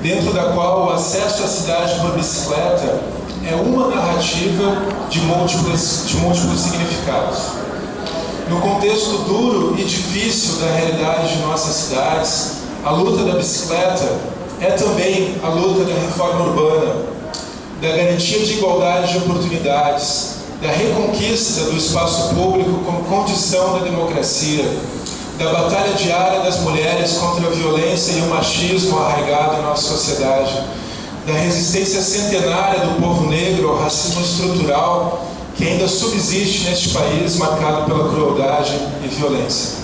dentro da qual o acesso à cidade por bicicleta é uma narrativa de múltiplos significados. No contexto duro e difícil da realidade de nossas cidades, a luta da bicicleta é também a luta da reforma urbana, da garantia de igualdade de oportunidades, da reconquista do espaço público como condição da democracia, da batalha diária das mulheres contra a violência e o machismo arraigado em nossa sociedade, da resistência centenária do povo negro ao racismo estrutural que ainda subsiste neste país marcado pela crueldade e violência.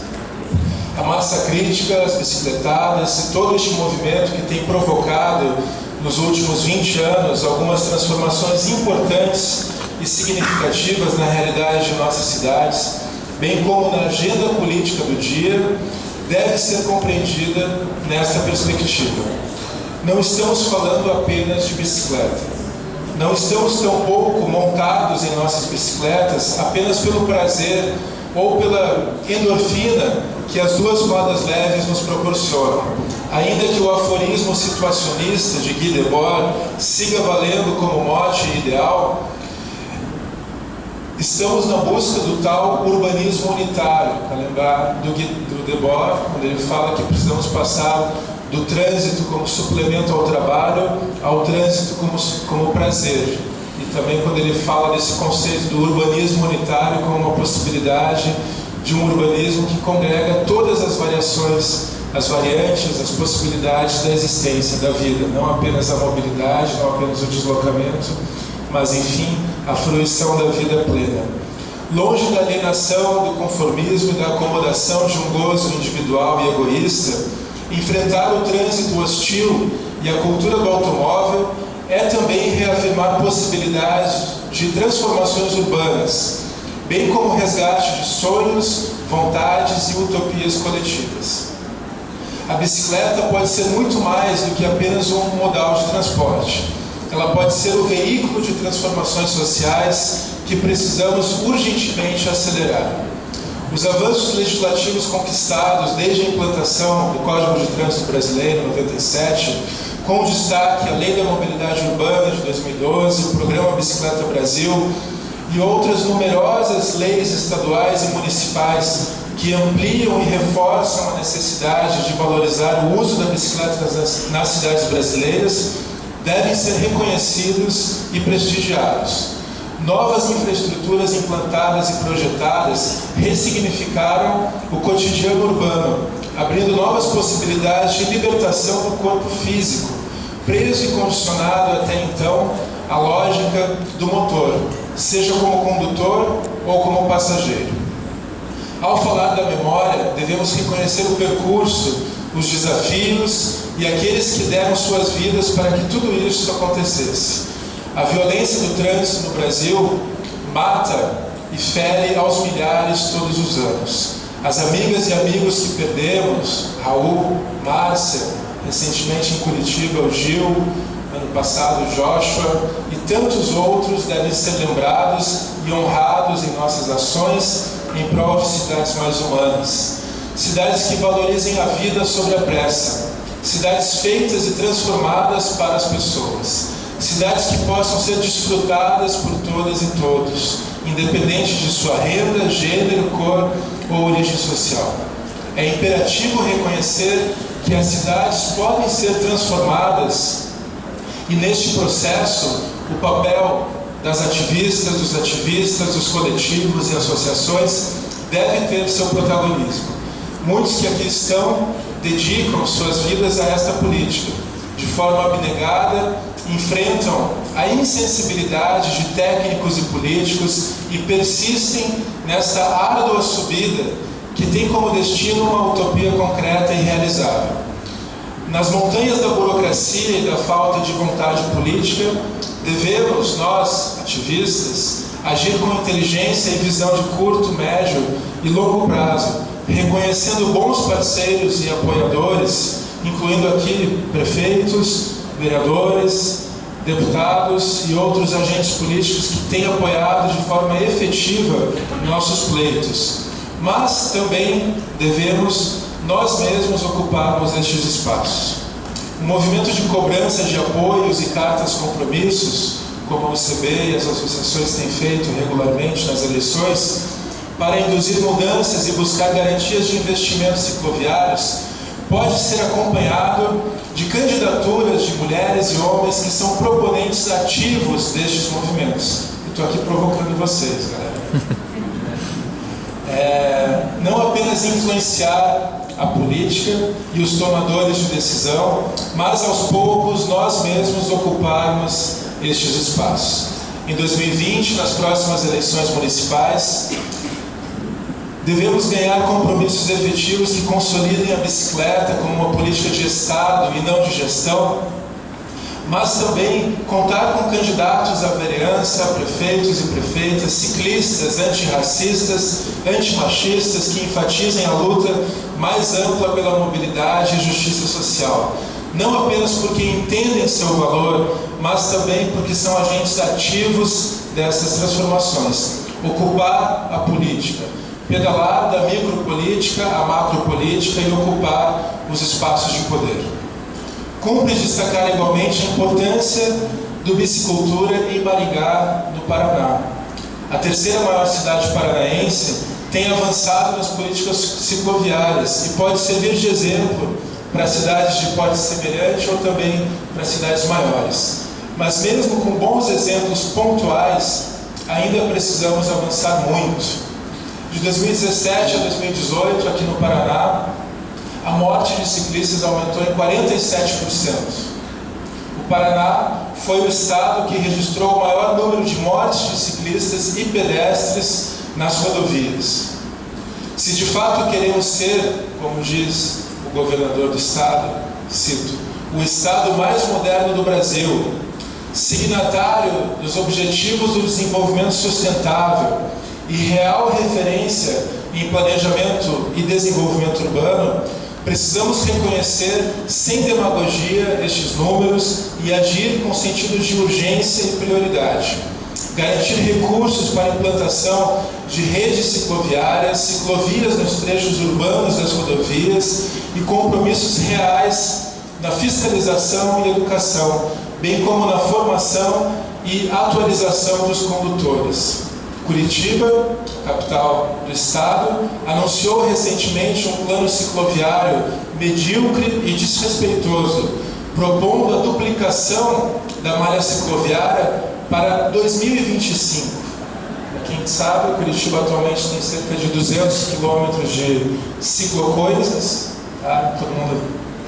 A massa crítica, as bicicletadas e todo este movimento que tem provocado nos últimos 20 anos algumas transformações importantes e significativas na realidade de nossas cidades, bem como na agenda política do dia, deve ser compreendida nesta perspectiva. Não estamos falando apenas de bicicleta. Não estamos tampouco montados em nossas bicicletas apenas pelo prazer ou pela endorfina que as duas rodas leves nos proporcionam. Ainda que o aforismo situacionista de Guy Debord siga valendo como mote e ideal, estamos na busca do tal urbanismo unitário, para lembrar do Debord, quando ele fala que precisamos passar do trânsito como suplemento ao trabalho ao trânsito como prazer. E também quando ele fala desse conceito do urbanismo unitário como uma possibilidade de um urbanismo que congrega todas as variações, as variantes, as possibilidades da existência, da vida, não apenas a mobilidade, não apenas o deslocamento, mas, enfim, a fruição da vida plena. Longe da alienação, do conformismo e da acomodação de um gozo individual e egoísta, enfrentar o trânsito hostil e a cultura do automóvel é também reafirmar possibilidades de transformações urbanas, bem como resgate de sonhos, vontades e utopias coletivas. A bicicleta pode ser muito mais do que apenas um modal de transporte. Ela pode ser o veículo de transformações sociais que precisamos urgentemente acelerar. Os avanços legislativos conquistados desde a implantação do Código de Trânsito Brasileiro, em 97, com destaque a Lei da Mobilidade Urbana de 2012, o Programa Bicicleta Brasil e outras numerosas leis estaduais e municipais que ampliam e reforçam a necessidade de valorizar o uso da bicicleta nas cidades brasileiras, devem ser reconhecidos e prestigiados. Novas infraestruturas implantadas e projetadas ressignificaram o cotidiano urbano, abrindo novas possibilidades de libertação do corpo físico, preso e condicionado até então à lógica do motor, seja como condutor ou como passageiro. Ao falar da memória, devemos reconhecer o percurso, os desafios e aqueles que deram suas vidas para que tudo isso acontecesse. A violência do trânsito no Brasil mata e fere aos milhares todos os anos. As amigas e amigos que perdemos, Raul, Márcia, recentemente em Curitiba, o Gil, ano passado o Joshua, e tantos outros devem ser lembrados e honrados em nossas ações em prol de cidades mais humanas. Cidades que valorizem a vida sobre a pressa. Cidades feitas e transformadas para as pessoas. Cidades que possam ser desfrutadas por todas e todos, independente de sua renda, gênero, cor ou origem social. É imperativo reconhecer que as cidades podem ser transformadas e, neste processo, o papel das ativistas, dos coletivos e associações deve ter seu protagonismo. Muitos que aqui estão dedicam suas vidas a esta política, de forma abnegada, enfrentam a insensibilidade de técnicos e políticos e persistem nesta árdua subida que tem como destino uma utopia concreta e realizável. Nas montanhas da burocracia e da falta de vontade política, devemos, nós, ativistas, agir com inteligência e visão de curto, médio e longo prazo, reconhecendo bons parceiros e apoiadores, incluindo aqui prefeitos, vereadores, deputados e outros agentes políticos que têm apoiado de forma efetiva nossos pleitos. Mas também devemos nós mesmos ocuparmos estes espaços. um movimento de cobrança de apoios e cartas compromissos, como a UCB e as associações têm feito regularmente nas eleições, para induzir mudanças e buscar garantias de investimentos cicloviários, pode ser acompanhado de candidaturas de mulheres e homens que são proponentes ativos destes movimentos. Eu estou aqui provocando vocês, galera. Não apenas influenciar a política e os tomadores de decisão, mas aos poucos nós mesmos ocuparmos estes espaços. Em 2020, nas próximas eleições municipais, devemos ganhar compromissos efetivos que consolidem a bicicleta como uma política de Estado e não de gestão, mas também contar com candidatos à vereança, prefeitos e prefeitas, ciclistas, antirracistas, antimachistas, que enfatizem a luta mais ampla pela mobilidade e justiça social. Não apenas porque entendem seu valor, mas também porque são agentes ativos dessas transformações. Ocupar a política, pedalar da micropolítica à macropolítica e ocupar os espaços de poder. Cumpre destacar igualmente a importância do bicicultura em Maringá, no Paraná. A terceira maior cidade paranaense tem avançado nas políticas cicloviárias e pode servir de exemplo para cidades de porte semelhante ou também para cidades maiores. Mas mesmo com bons exemplos pontuais, ainda precisamos avançar muito. De 2017 a 2018, aqui no Paraná, a morte de ciclistas aumentou em 47%. O Paraná foi o estado que registrou o maior número de mortes de ciclistas e pedestres nas rodovias. Se de fato queremos ser, como diz o governador do estado, cito, o estado mais moderno do Brasil, signatário dos Objetivos do Desenvolvimento Sustentável e real referência em planejamento e desenvolvimento urbano, precisamos reconhecer sem demagogia estes números e agir com sentido de urgência e prioridade. Garantir recursos para a implantação de redes cicloviárias, ciclovias nos trechos urbanos das rodovias e compromissos reais na fiscalização e educação, bem como na formação e atualização dos condutores. Curitiba, capital do estado, anunciou recentemente um plano cicloviário medíocre e desrespeitoso, propondo a duplicação da malha cicloviária para 2025. Para quem sabe, Curitiba atualmente tem cerca de 200 quilômetros de ciclocoisas, tá? Todo mundo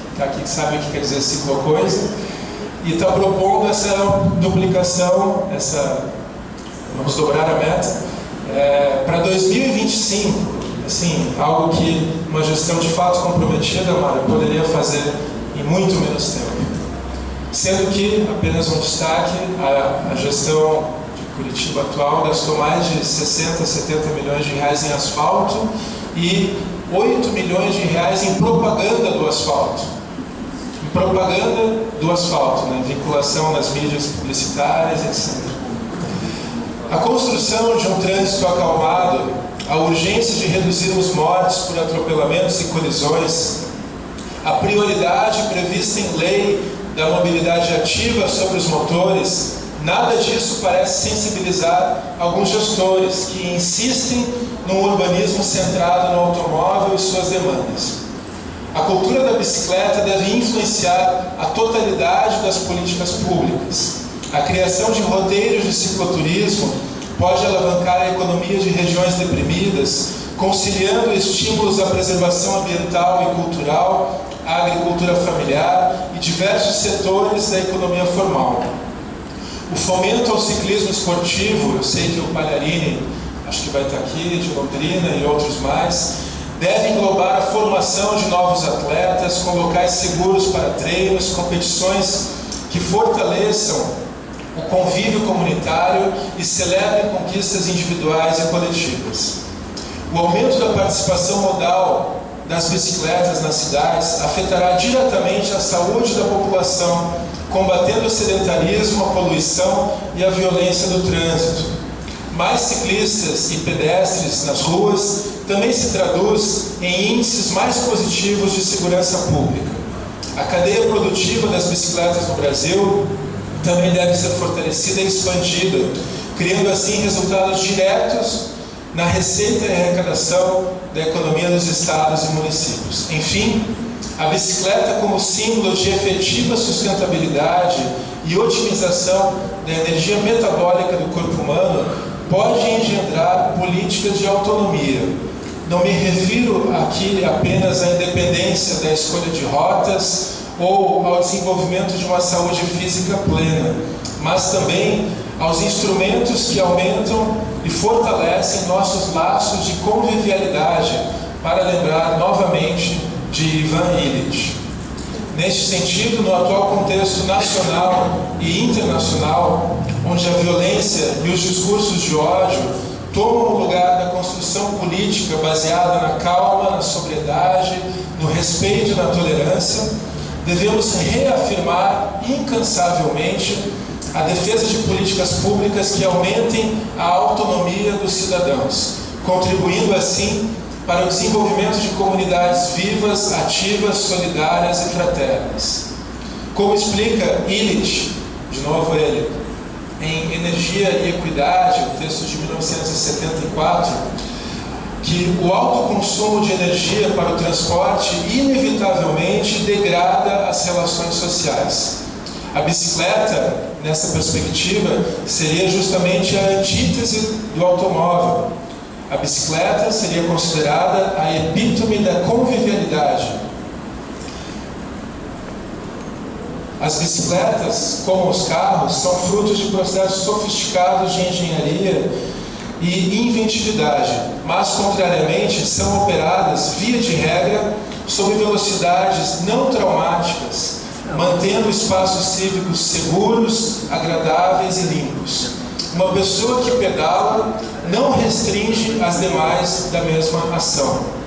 que está aqui que sabe o que quer dizer ciclocoisa, e está propondo essa duplicação, vamos dobrar a meta, para 2025, assim, algo que uma gestão de fato comprometida, Mário, poderia fazer em muito menos tempo. Sendo que, apenas um destaque, a gestão de Curitiba atual gastou mais de 60, 70 milhões de reais em asfalto e 8 milhões de reais em propaganda do asfalto. Em propaganda do asfalto, né? Vinculação nas mídias publicitárias, etc. A construção de um trânsito acalmado, a urgência de reduzirmos mortes por atropelamentos e colisões, a prioridade prevista em lei da mobilidade ativa sobre os motores, nada disso parece sensibilizar alguns gestores que insistem num urbanismo centrado no automóvel e suas demandas. A cultura da bicicleta deve influenciar a totalidade das políticas públicas. A criação de roteiros de cicloturismo pode alavancar a economia de regiões deprimidas, conciliando estímulos à preservação ambiental e cultural, à agricultura familiar e diversos setores da economia formal. O fomento ao ciclismo esportivo, eu sei que o Palharini, acho que vai estar aqui, de Londrina e outros mais, deve englobar a formação de novos atletas, com locais seguros para treinos, competições que fortaleçam o convívio comunitário e celebrem conquistas individuais e coletivas. O aumento da participação modal das bicicletas nas cidades afetará diretamente a saúde da população, combatendo o sedentarismo, a poluição e a violência do trânsito. Mais ciclistas e pedestres nas ruas também se traduz em índices mais positivos de segurança pública. A cadeia produtiva das bicicletas no Brasil também deve ser fortalecida e expandida, criando assim resultados diretos na receita e arrecadação da economia dos estados e municípios. Enfim, a bicicleta como símbolo de efetiva sustentabilidade e otimização da energia metabólica do corpo humano pode engendrar políticas de autonomia. Não me refiro aqui apenas à independência da escolha de rotas ou ao desenvolvimento de uma saúde física plena, mas também aos instrumentos que aumentam e fortalecem nossos laços de convivialidade, para lembrar novamente de Ivan Illich. Neste sentido, no atual contexto nacional e internacional, onde a violência e os discursos de ódio tomam o lugar da construção política baseada na calma, na sobriedade, no respeito e na tolerância, devemos reafirmar incansavelmente a defesa de políticas públicas que aumentem a autonomia dos cidadãos, contribuindo assim para o desenvolvimento de comunidades vivas, ativas, solidárias e fraternas. Como explica Illich, de novo ele, em Energia e Equidade, o texto de 1974, que o alto consumo de energia para o transporte inevitavelmente degrada as relações sociais. A bicicleta, nessa perspectiva, seria justamente a antítese do automóvel. A bicicleta seria considerada a epítome da convivialidade. As bicicletas, como os carros, são frutos de processos sofisticados de engenharia e inventividade, mas, contrariamente, são operadas, via de regra, sob velocidades não traumáticas, mantendo espaços cívicos seguros, agradáveis e limpos. Uma pessoa que pedala não restringe as demais da mesma ação.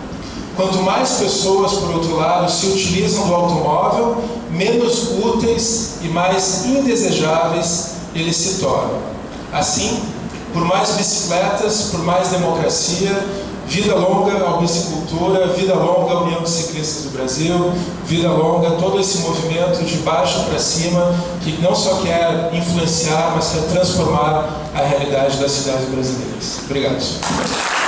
Quanto mais pessoas, por outro lado, se utilizam do automóvel, menos úteis e mais indesejáveis eles se tornam. Assim, por mais bicicletas, por mais democracia, vida longa à bicicultura, vida longa à União de Ciclistas do Brasil, vida longa a todo esse movimento de baixo para cima, que não só quer influenciar, mas quer transformar a realidade das cidades brasileiras. Obrigado.